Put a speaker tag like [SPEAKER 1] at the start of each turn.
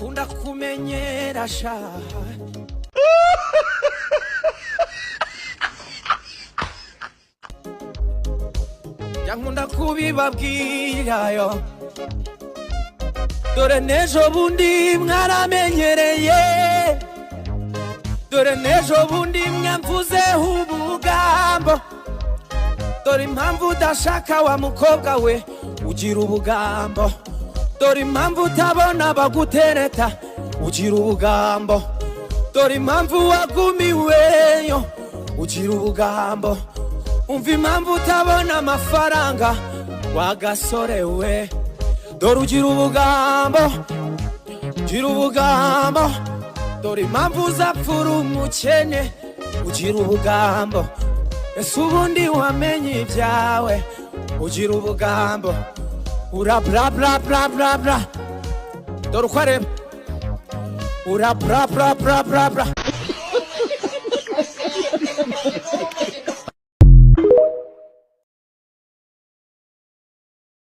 [SPEAKER 1] nkunda kumenyera sha nkunda kubibabwira yo dore nejo bundi mwaramenyereye dore nejo bundi mwamvuzeho ubugambo dore impamvu udashaka wa mukobwa we ugira ubugambo dore impamvu utabona bagutereta ugira ubugambo dore impamvu wagumiweyo ugira ubugambo umva impamvu utabona amafaranga wagasorewe dore ugira ubugambo dore impamvu uzapfura umukene ugira ubugambo ese ubundi wamenye ibyawe ugira ubugambo ura bra bra bra bra bra dore uko areba ura bra bra bra bra bra